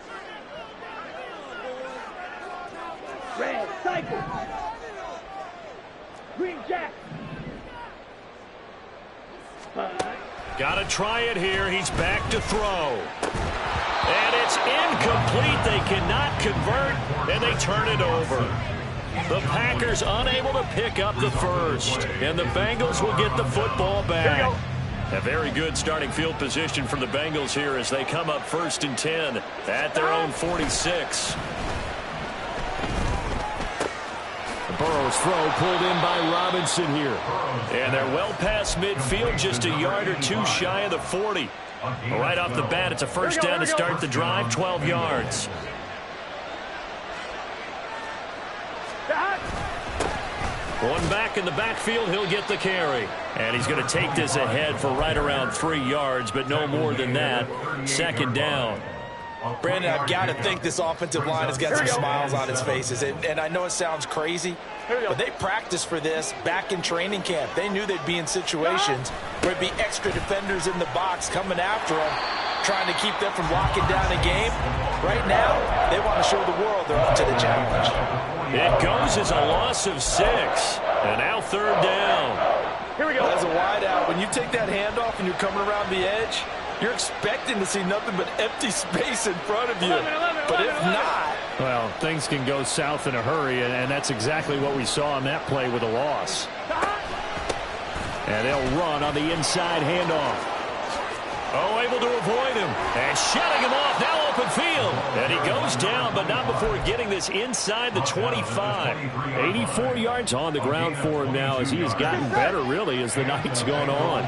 Red cycle. Green jack. Got to try it here. He's back to throw. And it's incomplete. They cannot convert, and they turn it over. The Packers unable to pick up the first, and the Bengals will get the football back. A very good starting field position for the Bengals here as they come up 1st and 10 at their own 46. Burrow's throw pulled in by Robinson here. And they're well past midfield, just a yard or two shy of the 40. Right off the bat, it's a first down to start the drive, 12 yards. One back in the backfield, he'll get the carry. And he's going to take this ahead for right around 3 yards, but no more than that. Second down. Brandon, I've got to think this offensive line has got some smiles on its faces. And I know it sounds crazy, but they practiced for this back in training camp. They knew they'd be in situations where it'd be extra defenders in the box coming after them, trying to keep them from locking down a game. Right now, they want to show the world they're up to the challenge. It goes as a loss of 6. And now third down. Here we go. As a wide out, when you take that handoff and you're coming around the edge, you're expecting to see nothing but empty space in front of you. But if not... Well, things can go south in a hurry, and that's exactly what we saw on that play with a loss. And they'll run on the inside handoff. Oh, able to avoid him. And shutting him off, now open field. And he goes down, but not before getting this inside the 25. 84 yards on the ground for him now as he has gotten better, really, as the night's gone on.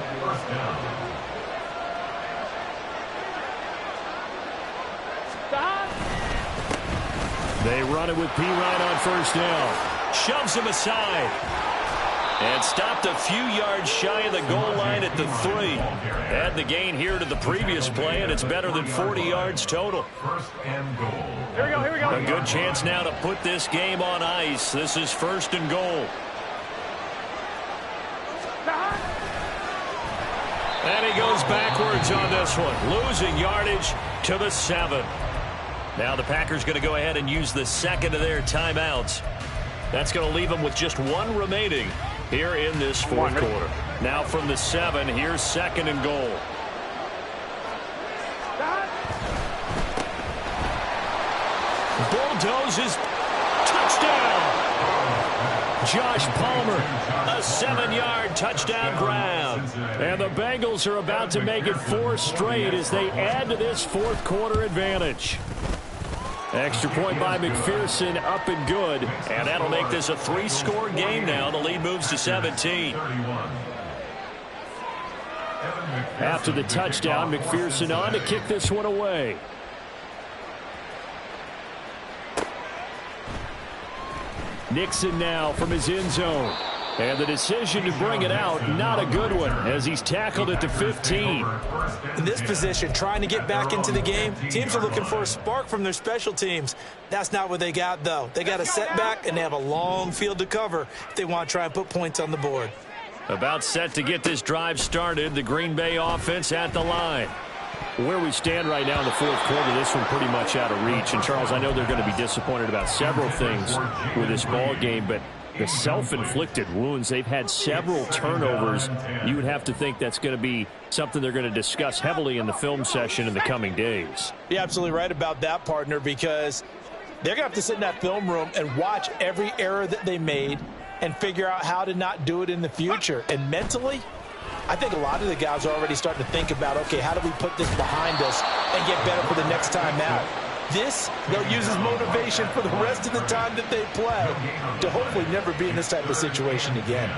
They run it with Pirine on first down. Shoves him aside. And stopped a few yards shy of the goal line at the 3. Add the gain here to the previous play, and it's better than 40 yards total. Here we go, here we go. A good chance now to put this game on ice. This is 1st and goal. And he goes backwards on this one, losing yardage to the 7. Now the Packers going to go ahead and use the second of their timeouts. That's going to leave them with just 1 remaining here in this fourth quarter. Now from the 7, here's 2nd and goal. Bulldozes, touchdown. Josh Palmer, a 7-yard touchdown grab. And the Bengals are about to make it 4 straight as they add to this fourth quarter advantage. Extra point by McPherson, up and good. And that'll make this a 3-score game now. The lead moves to 17. After the touchdown, McPherson on to kick this one away. Nixon now from his end zone. And the decision to bring it out, not a good one, as he's tackled at the 15. In this position, trying to get back into the game, teams are looking for a spark from their special teams. That's not what they got, though. They got a setback, and they have a long field to cover if they want to try and put points on the board. About set to get this drive started, the Green Bay offense at the line. Where we stand right now in the fourth quarter, this one pretty much out of reach. And, Charles, I know they're going to be disappointed about several things with this ball game, but the self-inflicted wounds, they've had several turnovers. You would have to think that's going to be something they're going to discuss heavily in the film session in the coming days. You're absolutely right about that, partner, because they're going to have to sit in that film room and watch every error that they made and figure out how to not do it in the future. And mentally, I think a lot of the guys are already starting to think about, okay, how do we put this behind us and get better for the next time out? This, they'll use as motivation for the rest of the time that they play to hopefully never be in this type of situation again.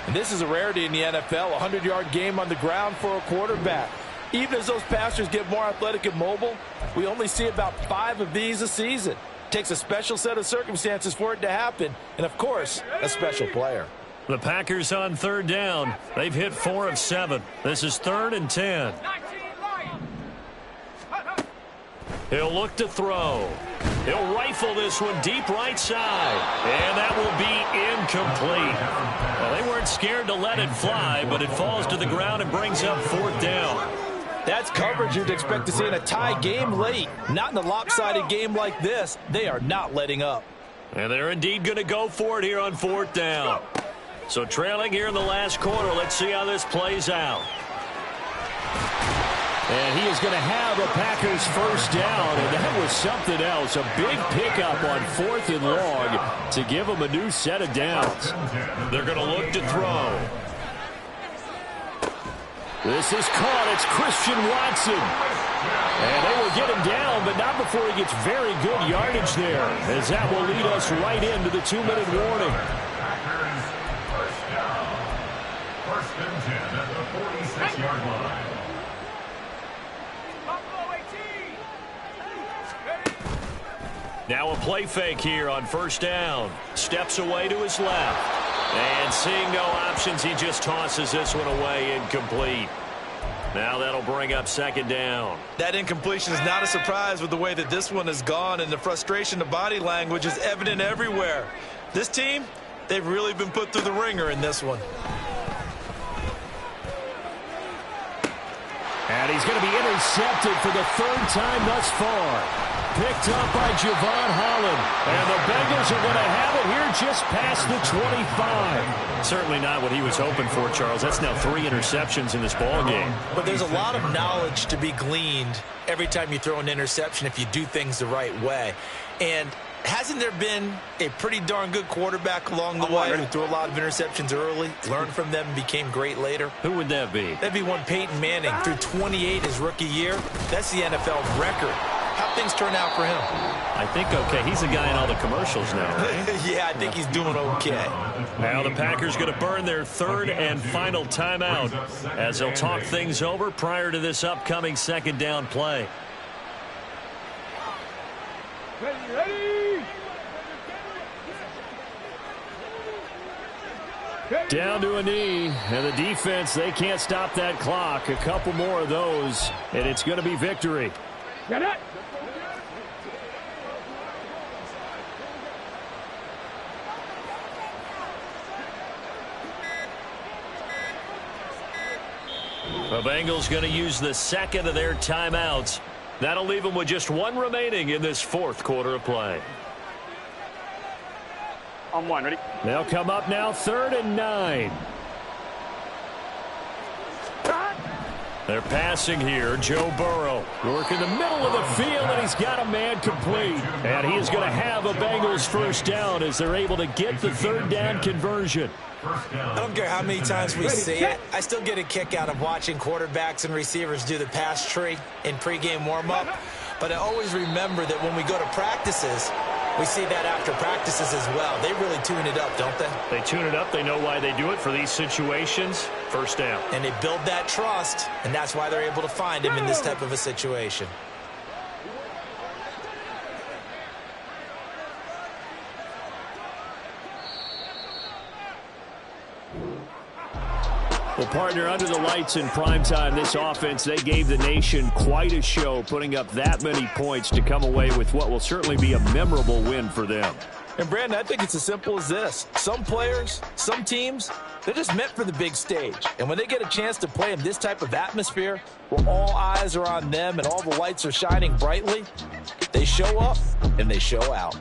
And this is a rarity in the NFL, a 100-yard game on the ground for a quarterback. Even as those passers get more athletic and mobile, we only see about 5 of these a season. It takes a special set of circumstances for it to happen, and, of course, a special player. The Packers on third down. They've hit 4 of 7. This is 3rd and 10. He'll look to throw. He'll rifle this one deep right side. And that will be incomplete. Well, they weren't scared to let it fly, but it falls to the ground and brings up 4th down. That's coverage you'd expect to see in a tie game late. Not in a lopsided game like this. They are not letting up. And they're indeed going to go for it here on 4th down. So trailing here in the last quarter. Let's see how this plays out. And he is going to have a Packers first down, and that was something else. A big pickup on 4th and long to give them a new set of downs. They're going to look to throw. This is caught. It's Christian Watson. And they will get him down, but not before he gets very good yardage there, as that will lead us right into the 2-minute warning. First down. 1st and 10 at the 46-yard line. Now a play fake here on 1st down. Steps away to his left. And seeing no options, he just tosses this one away, incomplete. Now that'll bring up 2nd down. That incompletion is not a surprise with the way that this one has gone, and the frustration of body language is evident everywhere. This team, they've really been put through the ringer in this one. And he's going to be intercepted for the 3rd time thus far. Picked up by Javon Holland. And the Bengals are going to have it here just past the 25. Certainly not what he was hoping for, Charles. That's now 3 interceptions in this ball game. But there's a lot of knowledge to be gleaned every time you throw an interception if you do things the right way. And hasn't there been a pretty darn good quarterback along the way who threw a lot of interceptions early, learned from them, and became great later? Who would that be? That'd be one Peyton Manning. Threw 28 his rookie year. That's the NFL record. How'd things turn out for him? I think okay. He's the guy in all the commercials now, right? Yeah, I think he's doing okay. Now the Packers going to burn their 3rd and final timeout as they'll talk things over prior to this upcoming 2nd down play. Ready. Down to a knee, and the defense, they can't stop that clock. A couple more of those, and it's going to be victory. Get it. The Bengals going to use the 2nd of their timeouts. That'll leave them with just 1 remaining in this 4th quarter of play. On 1, ready? They'll come up now 3rd and 9. They're passing here. Joe Burrow working the middle of the field, and he's got a man complete. And he is going to have a Bengals first down as they're able to get the third down conversion. I don't care how many times we see it. I still get a kick out of watching quarterbacks and receivers do the pass tree in pregame warm-up. But I always remember that when we go to practices, we see that after practices as well. They really tune it up, don't they? They tune it up. They know why they do it for these situations. First down. And they build that trust, and that's why they're able to find him in this type of a situation. Well, partner, under the lights in primetime, this offense, they gave the nation quite a show, putting up that many points to come away with what will certainly be a memorable win for them. And, Brandon, I think it's as simple as this. Some players, some teams, they're just meant for the big stage. And when they get a chance to play in this type of atmosphere, where all eyes are on them and all the lights are shining brightly, they show up and they show out.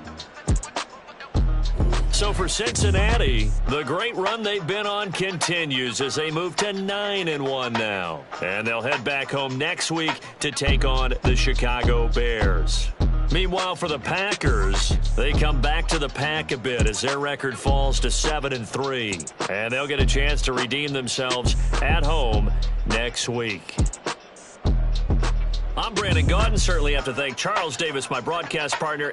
So for Cincinnati, the great run they've been on continues as they move to 9-1 now. And they'll head back home next week to take on the Chicago Bears. Meanwhile, for the Packers, they come back to the pack a bit as their record falls to 7-3. And they'll get a chance to redeem themselves at home next week. I'm Brandon Gaudin. Certainly have to thank Charles Davis, my broadcast partner.